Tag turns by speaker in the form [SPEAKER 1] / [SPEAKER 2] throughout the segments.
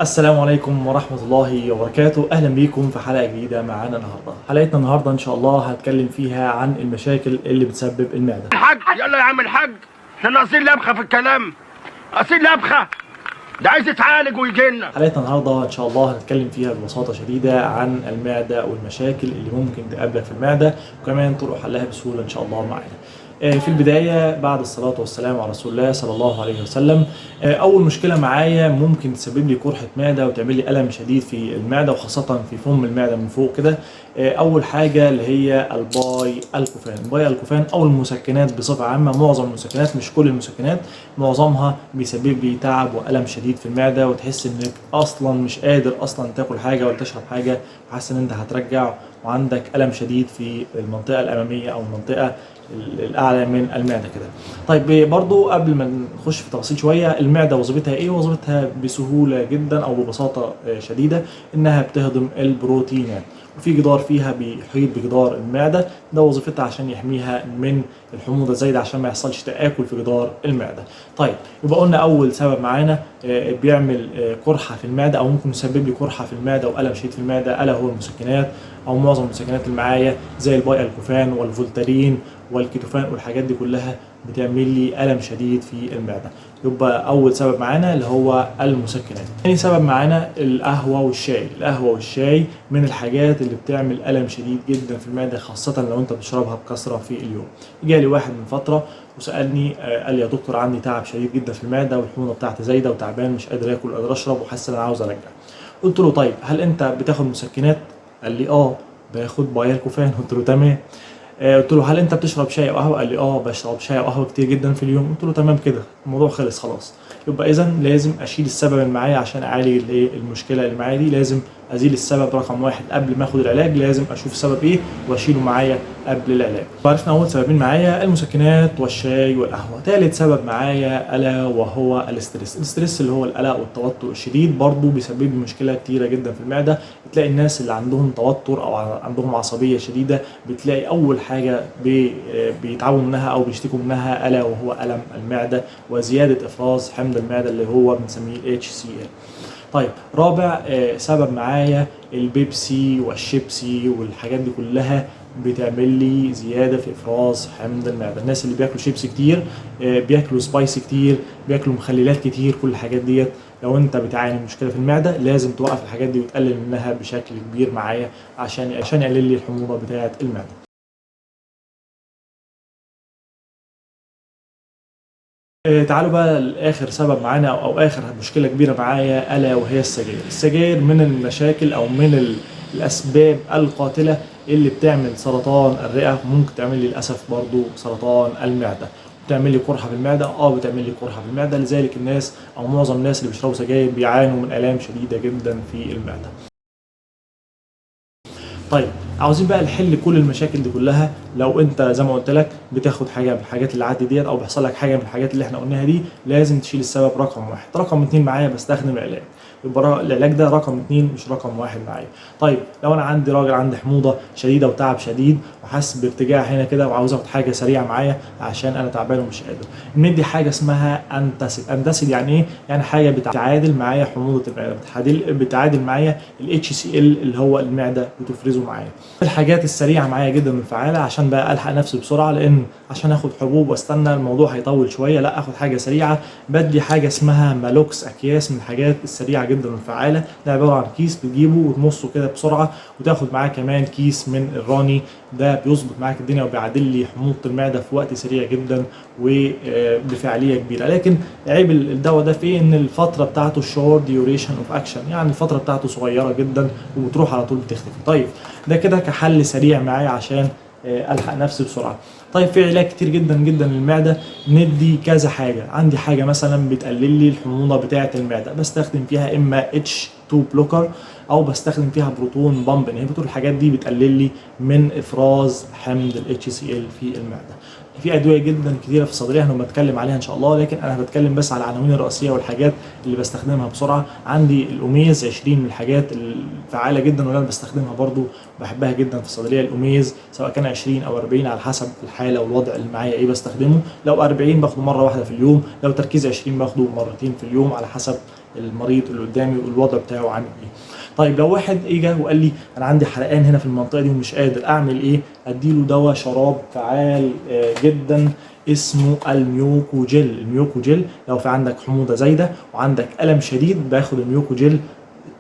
[SPEAKER 1] السلام عليكم ورحمة الله وبركاته. أهلا بيكم في حلقة جديدة معانا النهاردة. حلقتنا النهاردة إن شاء الله هنتكلم فيها عن المشاكل اللي بتسبب المعدة.
[SPEAKER 2] الحاج يلا يا عم الحاج، احنا ناقصين لبخه في الكلام، ناقصين لبخه، ده عايز يتعالج ويجي لنا.
[SPEAKER 1] حلقتنا النهاردة إن شاء الله هنتكلم فيها ببساطة شديدة عن المعدة والمشاكل اللي ممكن تقابلك في المعدة، وكمان طرق حلها بسهولة إن شاء الله معانا. في البداية بعد الصلاة والسلام على رسول الله صلى الله عليه وسلم، أول مشكلة معايا ممكن تسبب لي قرحة معدة وتعمل لي ألم شديد في المعدة وخاصة في فم المعدة من فوق كده. أول حاجة اللي هي الباي الكوفان. الباي الكوفان أو المسكنات بصفة عامة، معظم المسكنات مش كل المسكنات، معظمها بيسبب لي تعب وألم شديد في المعدة، وتحس إنك أصلا مش قادر أصلا تاكل حاجة ولا تشرب حاجة، وحاسس إن أنت هترجع وعندك ألم شديد في المنطقة الأمامية أو المنطقة الاعلى من المعده كده. طيب برضو قبل ما نخش في تفاصيل شويه، المعده وظيفتها ايه؟ وظيفتها بسهوله جدا او ببساطه شديده انها بتهضم البروتينات، وفي جدار فيها بيحيط بجدار المعده، ده وظيفتها عشان يحميها من الحموضه الزايده عشان ما يحصلش تاكل في جدار المعده. طيب يبقى قلنا اول سبب معانا بيعمل قرحه في المعده او ممكن يسبب لي قرحه في المعده والم شديد في المعده، الا هو المسكنات او معظم المسكنات اللي معايا زي الباي الكوفان والفولتارين والكيتوفان والحاجات دي كلها بتعمل لي ألم شديد في المعدة. يبقى أول سبب معانا اللي هو المسكنات. ثاني سبب معانا القهوة والشاي. القهوة والشاي من الحاجات اللي بتعمل ألم شديد جدا في المعدة، خاصة لو أنت بتشربها بكثرة في اليوم. جالي واحد من فترة وسألني قال لي يا دكتور عندي تعب شديد جدا في المعدة والحموضة بتاعتي زايدة وتعبان مش قادر آكل ولا قادر أشرب وحاسس إن أنا عاوز أرجع. قلت له طيب هل أنت بتاخد مسكنات؟ قال لي باخد بايلكوفان. قلت له تمام. قلت له هل انت بتشرب شاي او قهوه؟ قال لي بشرب شاي او قهوه كتير جدا في اليوم. قلت له تمام كده الموضوع خلص خلاص. يبقى اذا لازم اشيل السبب اللي معايا عشان اعالج المشكله اللي معايا دي. لازم ازيل السبب رقم واحد قبل ما اخد العلاج، لازم اشوف سبب ايه واشيله معايا قبل العلاج. عرفنا اول سببين معايا المسكنات والشاي والقهوه. ثالث سبب معايا الا وهو الاسترس. الاسترس اللي هو القلق والتوتر الشديد برضه بيسبب لي مشكله كتيره جدا في المعده. بتلاقي الناس اللي عندهم توتر او عندهم عصبيه شديده بتلاقي اول حاجه بيتعبوا منها او بيشتكوا منها الا وهو الم المعده وزياده افراز حمض المعده اللي هو بنسميه HCl. طيب رابع سبب معايا البيبسي والشيبسي والحاجات دي كلها بتعمل لي زياده في افراز حمض المعده. الناس اللي بياكلوا شيبسي كتير، بياكلوا سبايسي كتير، بياكلوا مخللات كتير، كل الحاجات ديت لو انت بتعاني من مشكله في المعده لازم توقف الحاجات دي وتقلل منها بشكل كبير معايا عشان يقلل لي الحموضه بتاعه المعده. تعالوا بقى لاخر سبب معانا او اخر مشكله كبيره معايا الا وهي السجاير. السجاير من المشاكل او من الاسباب القاتله اللي بتعمل سرطان الرئه، ممكن تعمل لي للاسف برضو سرطان المعده، بتعمل لي قرحه في المعده. بتعمل لي قرحه في المعده، لذلك الناس او معظم الناس اللي بيشربوا سجاير بيعانوا من الام شديده جدا في المعده. طيب عاوزين بقى نحل كل المشاكل دي كلها. لو انت زي ما قلت لك بتاخد حاجه من الحاجات اللي عدت ديت او بيحصل لك حاجه من الحاجات اللي احنا قلناها دي، لازم تشيل السبب رقم واحد. رقم اتنين معايا بستخدم علاج، يبقى العلاج ده رقم اتنين مش رقم واحد معايا. طيب لو انا عندي راجل عندي حموضه شديده وتعب شديد وحاسس بارتجاع هنا كده وعاوز اخد حاجه سريعه معايا عشان انا تعبان ومش قادر، ندي حاجه اسمها انتاسيد. انتاسيد يعني ايه؟ يعني حاجه بتعادل معايا حموضه المعده، بتعادل معايا HCl اللي هو المعده بتفرزه معايا. الحاجات السريعه معايا جدا والفعاله عشان بقى الحق نفسي بسرعه، لان عشان اخد حبوب واستنى الموضوع هيطول شويه، لا اخد حاجه سريعه. بدي حاجه اسمها مالوكس، اكياس من الحاجات السريعه جدا والفعاله. ده عباره عن كيس بتجيبه وتمصه كده بسرعه، وتاخد معاه كمان كيس من الراني، ده بيظبط معاك الدنيا وبيعدل لي حموضه المعده في وقت سريع جدا وبفاعليه كبيره. لكن عيب الدواء ده فيه ان الفتره بتاعته شورت ديوريشن اوف اكشن، يعني الفتره بتاعته صغيره جدا وبتروح على طول بتختفي. طيب ده كده كحل سريع معايا عشان الحق نفسي بسرعه. طيب في علاج كتير جدا جدا للمعده، ندي كذا حاجه. عندي حاجه مثلا بتقلل لي الحموضه بتاعه المعده، بستخدم فيها اما H2 بلوكر او بستخدم فيها بروتون بامب انهبيتور. الحاجات دي بتقلل لي من افراز حمض HCl في المعده. في ادويه جدا كتيره في الصيدليه احنا بنتكلم عليها ان شاء الله، لكن انا بتكلم بس على العناوين الرئيسيه والحاجات اللي بستخدمها بسرعه. عندي الاوميز 20 من الحاجات الفعاله جدا واللي انا بستخدمها برضو بحبها جدا في الصيدليه. الاوميز سواء كان 20 او 40 على حسب الحاله والوضع اللي معايا ايه بستخدمه. لو 40 باخده مره واحده في اليوم، لو تركيز 20 باخده مرتين في اليوم على حسب المريض اللي قدامي والوضع بتاعه عامل ايه. طيب لو واحد اجى وقال لي انا عندي حرقان هنا في المنطقه دي ومش قادر اعمل ايه؟ اديله دواء شراب فعال جدا اسمه الميوكوجيل. الميوكوجيل لو في عندك حموضه زايده وعندك الم شديد باخد الميوكوجيل،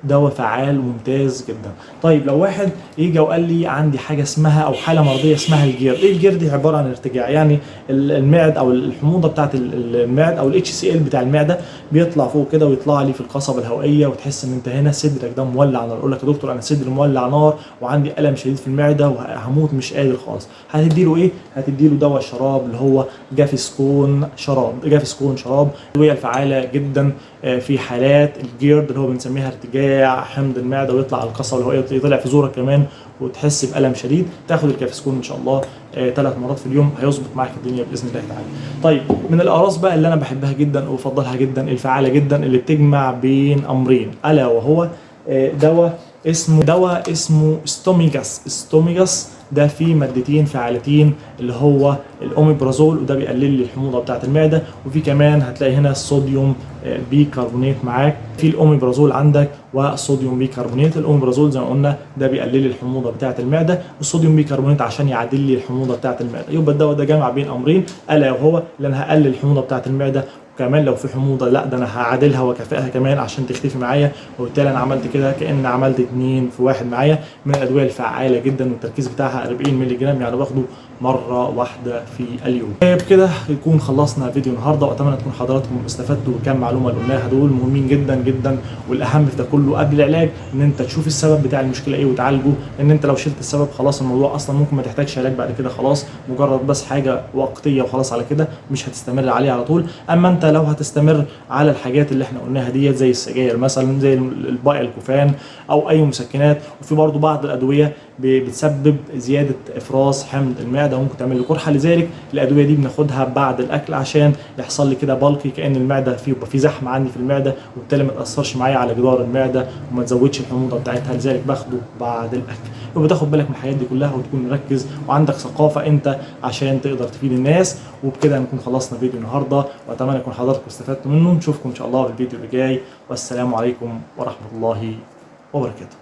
[SPEAKER 1] دواء فعال ممتاز جدا. طيب لو واحد يجي وقال لي عندي حاجه اسمها او حاله مرضيه اسمها الجير. ايه الجير دي؟ عباره عن ارتجاع، يعني المعد او الحموضه بتاعه المعد او الاتش سي ال بتاع المعده بيطلع فوق كده ويطلع لي في القصبه الهوائيه، وتحس ان انت هنا صدرك ده مولع نار. اقول لك يا دكتور انا صدري مولع نار وعندي الم شديد في المعده وهموت مش قادر خالص. هتدي له ايه؟ هتدي له دواء شراب اللي هو جافيسكون شراب. جافيسكون شراب الادويه الفعاله جدا في حالات الجيرد اللي هو بنسميها ارتجاع حمض المعده ويطلع على القصبه الهوائيه ويطلع في زورك كمان وتحس بالم شديد. تاخد الكافيسكون ان شاء الله 3 مرات في اليوم، هيظبط معاك الدنيا باذن الله تعالى. طيب من الاقراص بقى اللي انا بحبها جدا وبفضلها جدا الفعاله جدا اللي بتجمع بين امرين، الا وهو دواء اسمه ستوميجاس. ده فيه مادتين فعالتين اللي هو الاوميبرازول، وده بيقلل لي الحموضه بتاعه المعده، وفي كمان هتلاقي هنا الصوديوم بيكربونات معاك. في الاوميبرازول عندك والصوديوم بيكربونات. الاوميبرازول زي ما قلنا ده بيقلل لي الحموضه بتاعه المعده، والصوديوم بيكربونات عشان يعدل لي الحموضه بتاعه المعده. يبقى الدواء ده جمع بين امرين، الا وهو اللي انا هقلل الحموضه بتاعه المعده، كمان لو في حموضه لا ده انا هعادلها واكافئها كمان عشان تختفي معايا. وبالتالي انا عملت كده كأن عملت 2 في 1 معايا. من الادويه الفعاله جدا والتركيز بتاعها 40 مللي جرام، يعني باخده مره واحده في اليوم. بكده يكون خلصنا فيديو النهارده، واتمنى تكون حضراتكم استفدتوا بكام معلومه اللي قلناها دول مهمين جدا جدا. والاهم في ده كله قبل العلاج ان انت تشوف السبب بتاع المشكله ايه وتعالجه، لان انت لو شلت السبب خلاص الموضوع اصلا ممكن ما تحتاجش علاج بعد كده، خلاص مجرد بس حاجه وقتيه وخلاص على كده مش هتستمر عليه على طول. اما انت لو هتستمر على الحاجات اللي احنا قلناها ديت زي السجاير مثلا، زي الباقي الكوفان او اي مسكنات، وفي برضه بعض الادويه بتسبب زياده افراز حمض المعده وممكن تعمل لي قرحه، لذلك الادويه دي بناخدها بعد الاكل عشان يحصل لي كده بالكي، كان المعده في زحمه عندي في المعده، وبالتالي ما تاثرش معايا على جدار المعده وما تزودش الحموضه بتاعتها، لذلك باخده بعد الاكل. يبقى تاخد بالك من الحاجات دي كلها وتكون مركز وعندك ثقافه انت عشان تقدر تفيد الناس. وبكده نكون خلصنا فيديو النهارده، واتمنى يكون حضراتكم استفدتوا منه. نشوفكم ان شاء الله في الفيديو اللي جاي، والسلام عليكم ورحمه الله وبركاته.